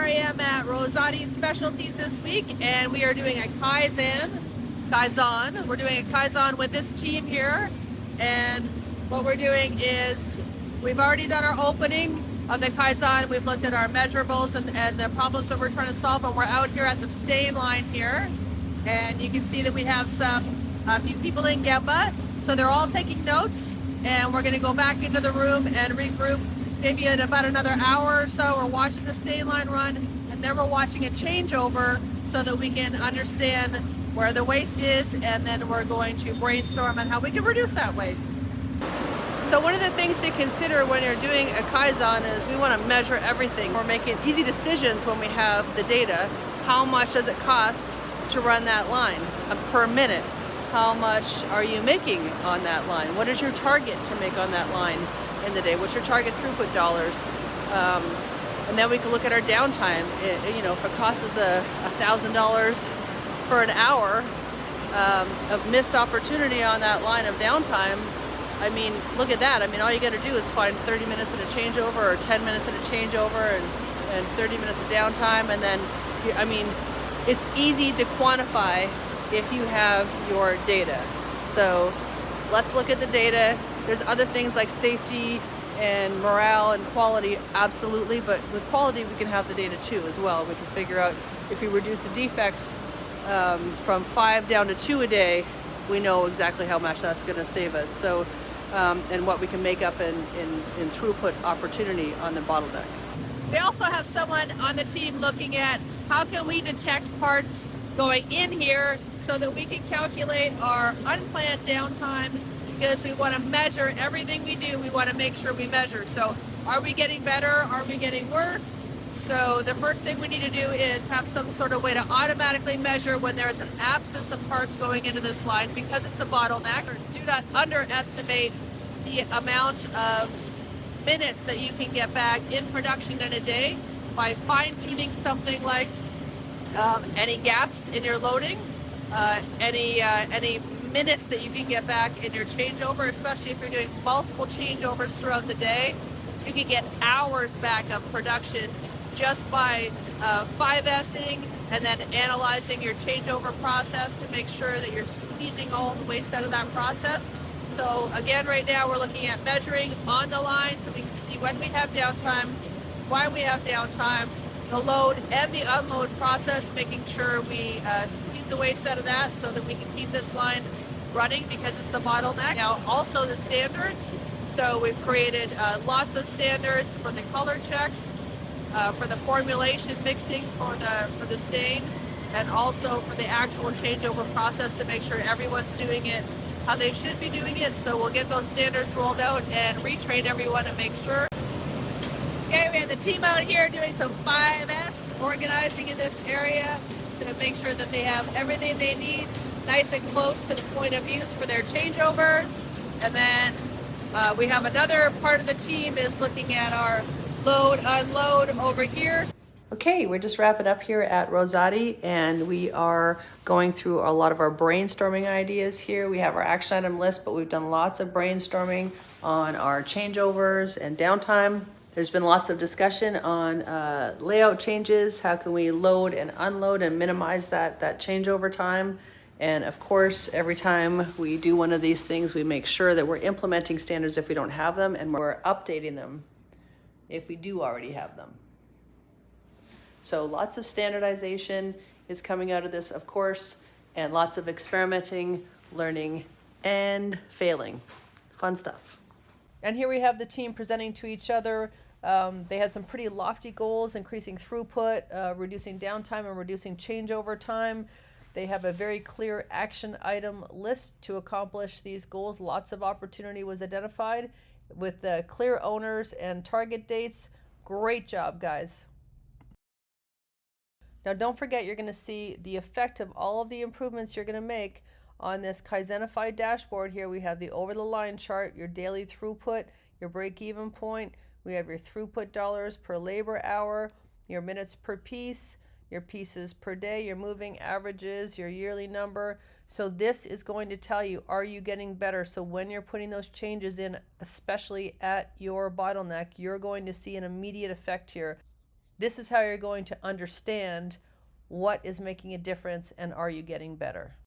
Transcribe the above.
I am at Rosati Specialties this week, and we are doing a Kaizen. We're doing a Kaizen with this team here, and what we're doing is we've already done our opening on the Kaizen. We've looked at our measurables and the problems that we're trying to solve, and we're out here at the stain line here, and you can see that we have a few people in Gemba, so they're all taking notes, and we're going to go back into the room and regroup. Maybe in about another hour or so, we're watching the stain line run, and then we're watching a changeover so that we can understand where the waste is, and then we're going to brainstorm on how we can reduce that waste. So one of the things to consider when you're doing a Kaizen is we want to measure everything. We're making easy decisions when we have the data. How much does it cost to run that line per minute? How much are you making on that line? What is your target to make on that line in the day? What's your target throughput dollars? And then we can look at our downtime. If it costs us $1,000 for an hour of missed opportunity on that line of downtime, I mean, look at that. I mean, all you got to do is find 30 minutes in a changeover, or 10 minutes in a changeover, and 30 minutes of downtime, and then, I mean, it's easy to quantify if you have your data. So let's look at the data. There's other things like safety and morale and quality, absolutely, but with quality we can have the data too as well. We can figure out if we reduce the defects from 5 down to 2 a day, we know exactly how much that's going to save us. So and what we can make up in throughput opportunity on the bottleneck. We also have someone on the team looking at how can we detect parts going in here so that we can calculate our unplanned downtime, because we want to measure everything we do. We want to make sure we measure. So are we getting better? Are we getting worse? So the first thing we need to do is have some sort of way to automatically measure when there's an absence of parts going into this line, because it's a bottleneck. Do not underestimate the amount of minutes that you can get back in production in a day by fine-tuning something like any gaps in your loading, any minutes that you can get back in your changeover, especially if you're doing multiple changeovers throughout the day. You can get hours back of production just by 5S'ing and then analyzing your changeover process to make sure that you're squeezing all the waste out of that process. So again, right now we're looking at measuring on the line so we can see when we have downtime, why we have downtime, the load and the unload process, making sure we squeeze the waste out of that so that we can keep this line running, because it's the bottleneck. Now also the standards. So we've created lots of standards for the color checks, for the formulation mixing for the stain, and also for the actual changeover process to make sure everyone's doing it how they should be doing it. So we'll get those standards rolled out and retrain everyone to make sure. Okay, we have the team out here doing some 5S, organizing in this area to make sure that they have everything they need nice and close to the point of use for their changeovers. And then we have another part of the team is looking at our load, unload over here. Okay, we're just wrapping up here at Rosati, and we are going through a lot of our brainstorming ideas here. We have our action item list, but we've done lots of brainstorming on our changeovers and downtime. There's been lots of discussion on layout changes. How can we load and unload and minimize that changeover time? And of course, every time we do one of these things, we make sure that we're implementing standards if we don't have them, and we're updating them if we do already have them. So lots of standardization is coming out of this, of course, and lots of experimenting, learning, and failing. Fun stuff. And here we have the team presenting to each other. They had some pretty lofty goals: increasing throughput, reducing downtime, and reducing changeover time. They have a very clear action item list to accomplish these goals. Lots of opportunity was identified with clear owners and target dates. Great job, guys. Now don't forget, you're going to see the effect of all of the improvements you're going to make on this Kaizenified dashboard. Here we have the over the line chart, your daily throughput, your break-even point. We have your throughput dollars per labor hour, your minutes per piece, your pieces per day, your moving averages, your yearly number. So this is going to tell you, are you getting better? So when you're putting those changes in, especially at your bottleneck, you're going to see an immediate effect here. This is how you're going to understand what is making a difference and are you getting better.